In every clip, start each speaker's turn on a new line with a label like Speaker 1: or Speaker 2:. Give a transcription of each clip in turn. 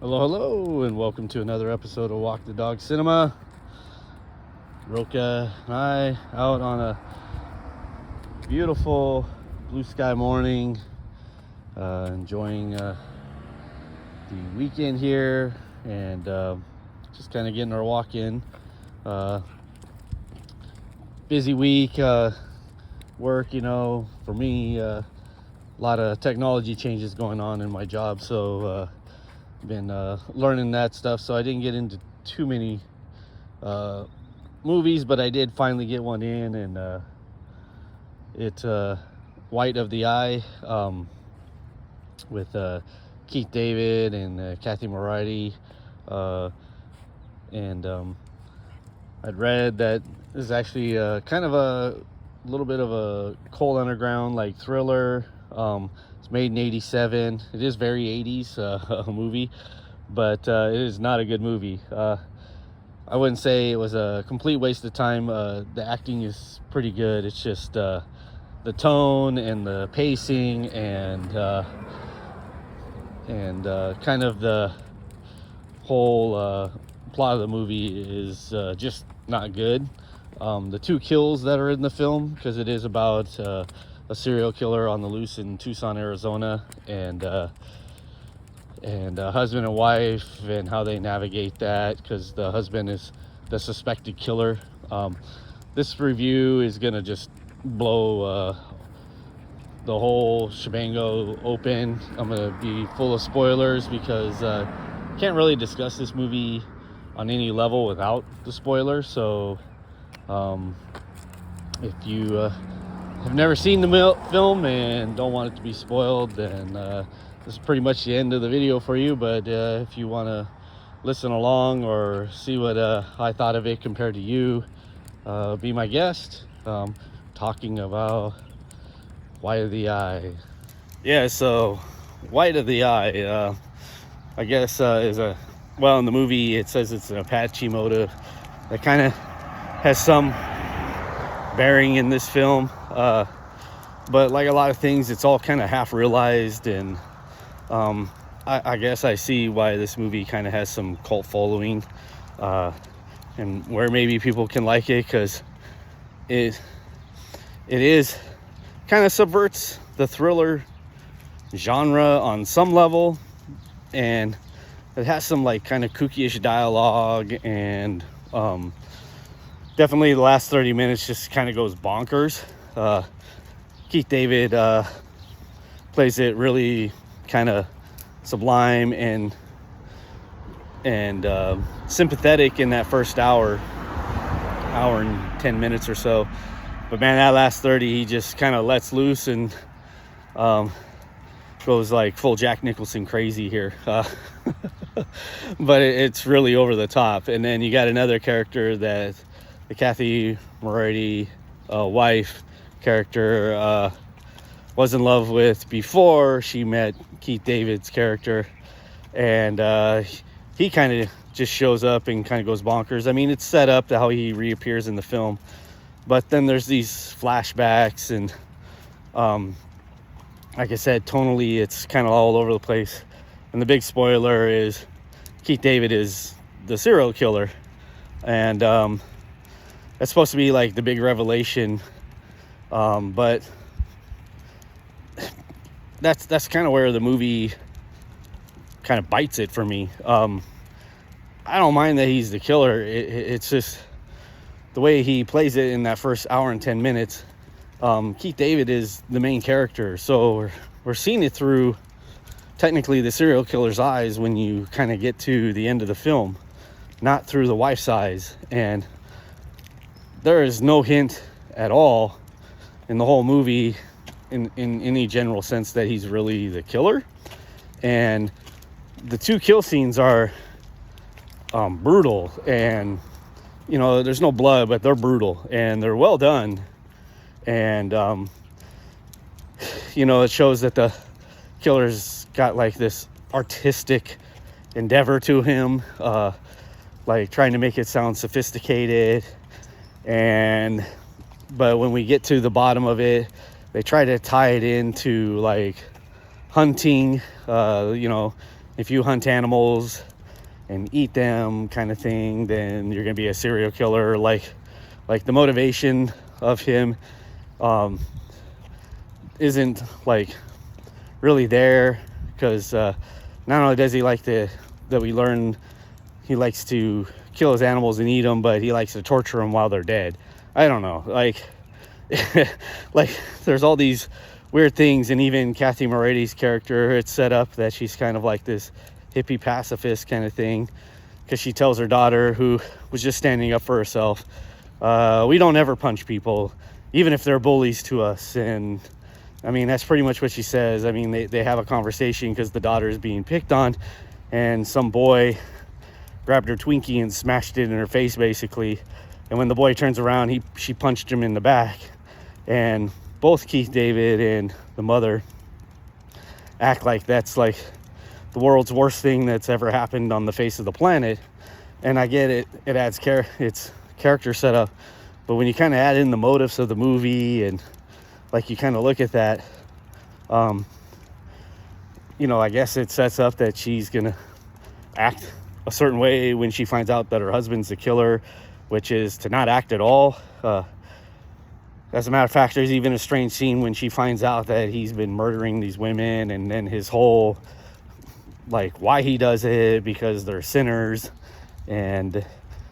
Speaker 1: Hello, and welcome to another episode of Walk the Dog Cinema. Roka and I out on a beautiful blue sky morning, enjoying the weekend here, and just kind of getting our walk in. Busy week, work, for me, a lot of technology changes going on in my job, so been learning that stuff, so I didn't get into too many movies, but I did finally get one in, and it's White of the Eye, with Keith David and Kathy Moriarty, and I'd read that this is actually kind of a little bit of a cold underground like thriller. It's made in 87. It is very 80s movie, but it is not a good movie. I wouldn't say it was a complete waste of time. The acting is pretty good. It's just the tone and the pacing and kind of the whole plot of the movie is just not good. The two kills that are in the film, because it is about a serial killer on the loose in Tucson, Arizona, and husband and wife, and how they navigate that, because the husband is the suspected killer. This review is gonna just blow the whole shebango open. I'm gonna be full of spoilers because can't really discuss this movie on any level without the spoiler. So if you have never seen the film and don't want it to be spoiled, then this is pretty much the end of the video for you. But if you want to listen along or see what I thought of it compared to you, be my guest, talking about White of the Eye. Yeah, so White of the Eye, I guess is in the movie it says it's an Apache motive. That kind of has some bearing in this film, but like a lot of things, it's all kind of half realized, and I guess I see why this movie kind of has some cult following, and where maybe people can like it, because it is kind of subverts the thriller genre on some level, and it has some like kind of kooky-ish dialogue, and definitely the last 30 minutes just kind of goes bonkers. Keith David plays it really kind of sublime and sympathetic in that first hour and 10 minutes or so. But man, that last 30, he just kind of lets loose and goes like full Jack Nicholson crazy here. But it's really over the top. And then you got another character that the Kathy Moriarty wife character was in love with before she met Keith David's character, and he kind of just shows up and kind of goes bonkers. I mean, it's set up how he reappears in the film, but then there's these flashbacks, and like I said, tonally it's kind of all over the place. And the big spoiler is Keith David is the serial killer, and that's supposed to be like the big revelation, but that's kind of where the movie kind of bites it for me. I don't mind that he's the killer. It's just the way he plays it in that first hour and 10 minutes. Keith David is the main character, so we're seeing it through technically the serial killer's eyes when you kind of get to the end of the film, not through the wife's eyes. And there is no hint at all in the whole movie in any general sense that he's really the killer. And the two kill scenes are brutal, and there's no blood, but they're brutal and they're well done. And it shows that the killer's got like this artistic endeavor to him, like trying to make it sound sophisticated. But when we get to the bottom of it, they try to tie it into like hunting, if you hunt animals and eat them kind of thing, then you're gonna be a serial killer. Like the motivation of him isn't like really there, because not only does he like that we learn he likes to kill his animals and eat them, but he likes to torture them while they're dead. I don't know, like like there's all these weird things. And even Kathy Moriarty's character, it's set up that she's kind of like this hippie pacifist kind of thing, because she tells her daughter, who was just standing up for herself, we don't ever punch people, even if they're bullies to us. And I mean, that's pretty much what she says. I mean, they have a conversation because the daughter is being picked on, and some boy grabbed her Twinkie and smashed it in her face, basically. And when the boy turns around, she punched him in the back. And both Keith David and the mother act like that's like the world's worst thing that's ever happened on the face of the planet. And I get it, it adds it's character setup, but when you kind of add in the motives of the movie, and like you kind of look at that, you know, I guess it sets up that she's gonna act a certain way when she finds out that her husband's the killer, which is to not act at all. As a matter of fact, there's even a strange scene when she finds out that he's been murdering these women, and then his whole, like, why he does it, because they're sinners, and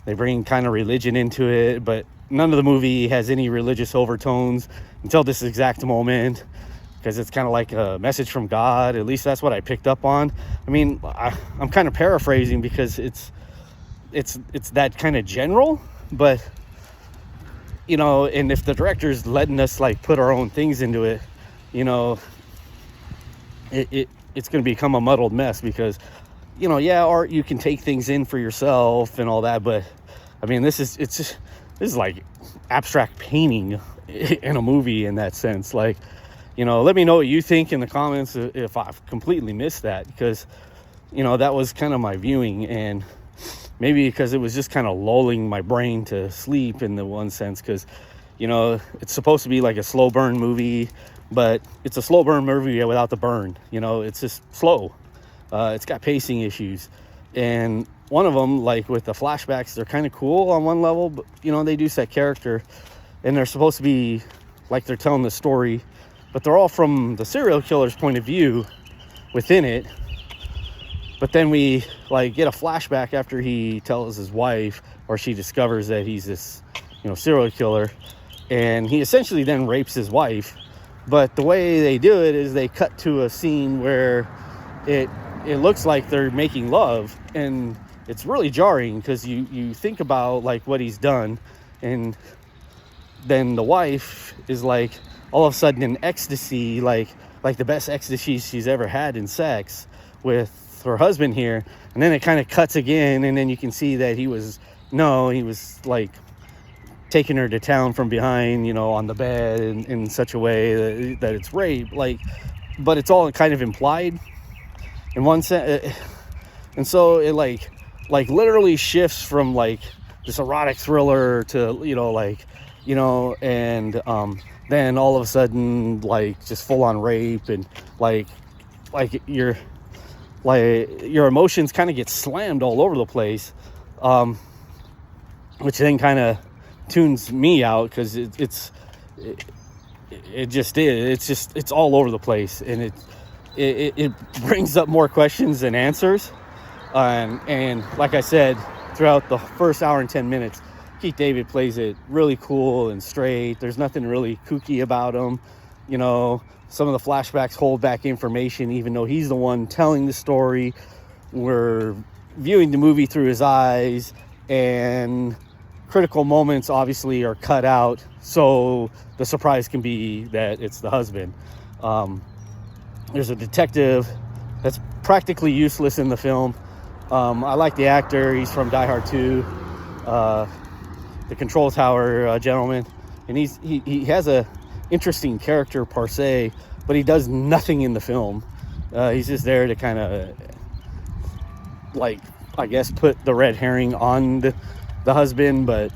Speaker 1: they bring kind of religion into it, but none of the movie has any religious overtones until this exact moment, because it's kind of like a message from God. At least that's what I picked up on. I mean, I'm kind of paraphrasing because it's that kind of general, but you know, and if the director's letting us like put our own things into it, you know, it's going to become a muddled mess, because, you know, yeah, art, you can take things in for yourself and all that, but I mean, this is like abstract painting in a movie in that sense. Like, you know, let me know what you think in the comments if I've completely missed that, because, you know, that was kind of my viewing, and maybe because it was just kind of lulling my brain to sleep in the one sense, because, you know, it's supposed to be like a slow burn movie, but it's a slow burn movie without the burn. You know, it's just slow. It's got pacing issues, and one of them, like with the flashbacks, they're kind of cool on one level, but, you know, they do set character, and they're supposed to be like they're telling the story, but they're all from the serial killer's point of view within it. But then we like get a flashback after he tells his wife, or she discovers that he's this, you know, serial killer, and he essentially then rapes his wife. But the way they do it is they cut to a scene where it looks like they're making love, and it's really jarring, because you think about like what he's done, and then the wife is like all of a sudden in ecstasy, like the best ecstasy she's ever had in sex with her husband here. And then it kind of cuts again, and then you can see that he was like taking her to town from behind, you know, on the bed in such a way that it's rape, like, but it's all kind of implied in one sense. And so it like literally shifts from like this erotic thriller to, you know, like, you know, and then all of a sudden like just full on rape, and like your emotions kind of get slammed all over the place, which then kind of tunes me out, because it's all over the place, and it brings up more questions than answers, and like I said, throughout the first hour and 10 minutes, Keith David plays it really cool and straight. There's nothing really kooky about him. You know, some of the flashbacks hold back information, even though he's the one telling the story. We're viewing the movie through his eyes, and critical moments obviously are cut out, so the surprise can be that it's the husband. There's a detective that's practically useless in the film. I like the actor. He's from Die Hard 2, the control tower gentleman, and he has a interesting character per se, but he does nothing in the film. He's just there to kind of, like, I guess, put the red herring on the husband, but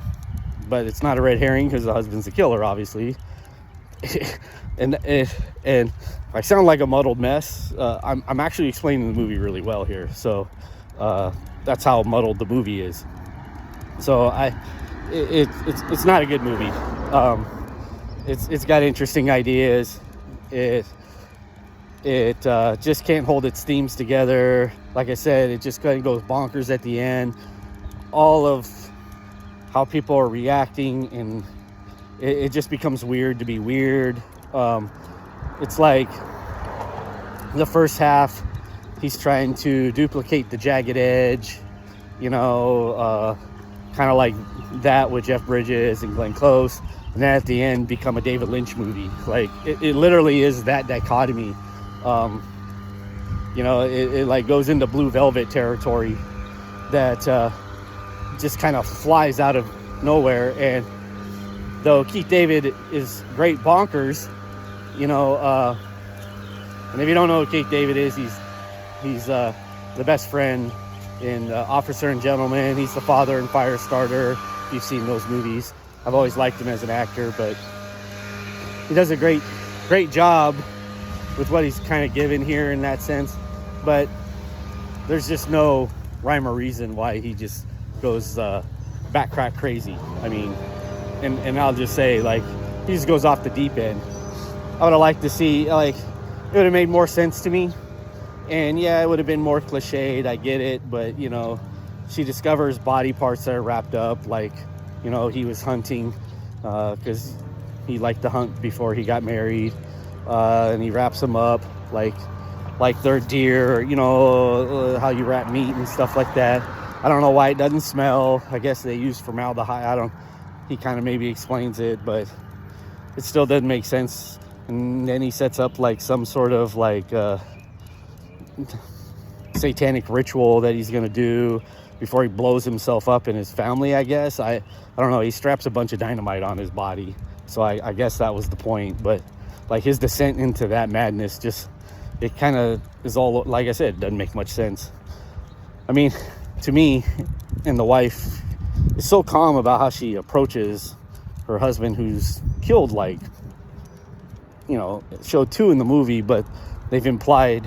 Speaker 1: it's not a red herring, because the husband's the killer, obviously. and if I sound like a muddled mess, I'm actually explaining the movie really well here. So that's how muddled the movie is. So it's not a good movie. It's got interesting ideas. It just can't hold its themes together. Like I said, it just kind of goes bonkers at the end. All of how people are reacting, and it just becomes weird to be weird. It's like the first half, he's trying to duplicate the Jagged Edge, kind of like that with Jeff Bridges and Glenn Close, and then at the end become a David Lynch movie. Like it literally is that dichotomy. It like goes into Blue Velvet territory that just kind of flies out of nowhere. And though Keith David is great bonkers, and if you don't know who Keith David is, he's the best friend in Officer and Gentleman. He's the father in Firestarter. If you've seen those movies, I've always liked him as an actor, but he does a great job with what he's kind of given here in that sense. But there's just no rhyme or reason why he just goes back crack crazy. I mean, and I'll just say, like, he just goes off the deep end. I would have liked to see, like, it would have made more sense to me. And yeah, it would have been more cliched, I get it, but she discovers body parts that are wrapped up, like, he was hunting because he liked to hunt before he got married, and he wraps them up like they're deer, how you wrap meat and stuff like that. I don't know why it doesn't smell. I guess they use formaldehyde. He kind of maybe explains it, but it still doesn't make sense. And then he sets up like some sort of like satanic ritual that he's gonna do before he blows himself up in his family, I guess. I don't know. He straps a bunch of dynamite on his body, so I guess that was the point. But like his descent into that madness, just, it kind of is all, like I said, doesn't make much sense. I mean, to me, and the wife is so calm about how she approaches her husband, who's killed, like, show 2 in the movie, but they've implied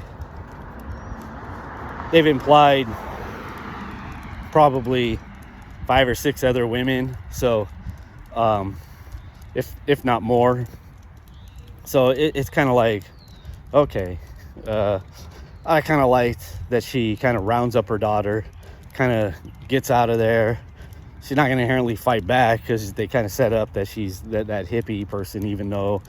Speaker 1: probably 5 or 6 other women, so if not more. So it's kind of like, okay, I kind of liked that she kind of rounds up her daughter, kind of gets out of there. She's not going to inherently fight back because they kind of set up that she's that hippie person, even though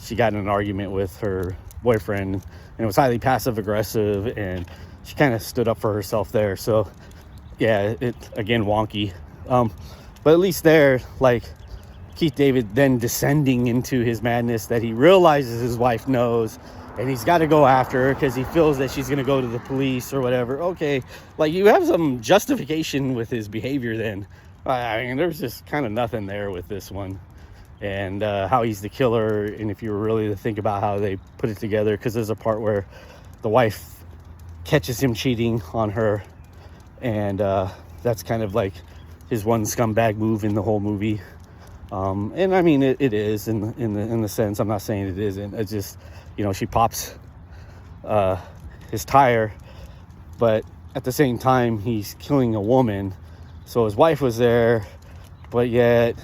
Speaker 1: she got in an argument with her boyfriend, and it was highly passive aggressive, and she kind of stood up for herself there. So yeah, it again wonky, but at least there, like, Keith David then descending into his madness that he realizes his wife knows, and he's got to go after her because he feels that she's going to go to the police or whatever. Okay, like, you have some justification with his behavior then. I mean, there's just kind of nothing there with this one. And how he's the killer, and if you were really to think about how they put it together, because there's a part where the wife catches him cheating on her, and that's kind of like his one scumbag move in the whole movie. And I mean, it is in the sense. I'm not saying it isn't. It's just, she pops his tire, but at the same time he's killing a woman. So his wife was there, but yet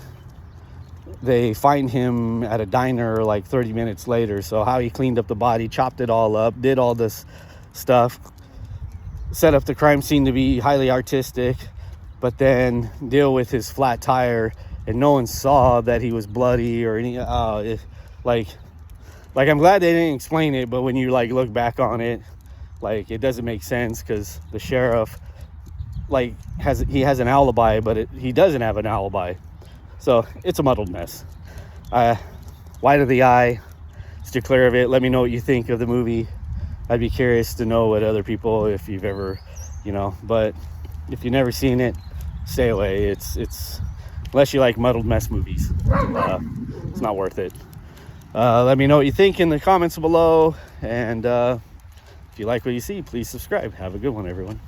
Speaker 1: they find him at a diner like 30 minutes later. So how he cleaned up the body, chopped it all up, did all this stuff, set up the crime scene to be highly artistic, but then deal with his flat tire, and no one saw that he was bloody or any. Like I'm glad they didn't explain it, but when you like look back on it, like, it doesn't make sense because the sheriff, like, has an alibi, but he doesn't have an alibi. So it's a muddled mess. Wide of the eye, steer clear of it. Let me know what you think of the movie. I'd be curious to know what other people, if you've ever, but if you've never seen it, stay away. It's unless you like muddled mess movies, it's not worth it. Let me know what you think in the comments below, and if you like what you see, please subscribe. Have a good one, everyone.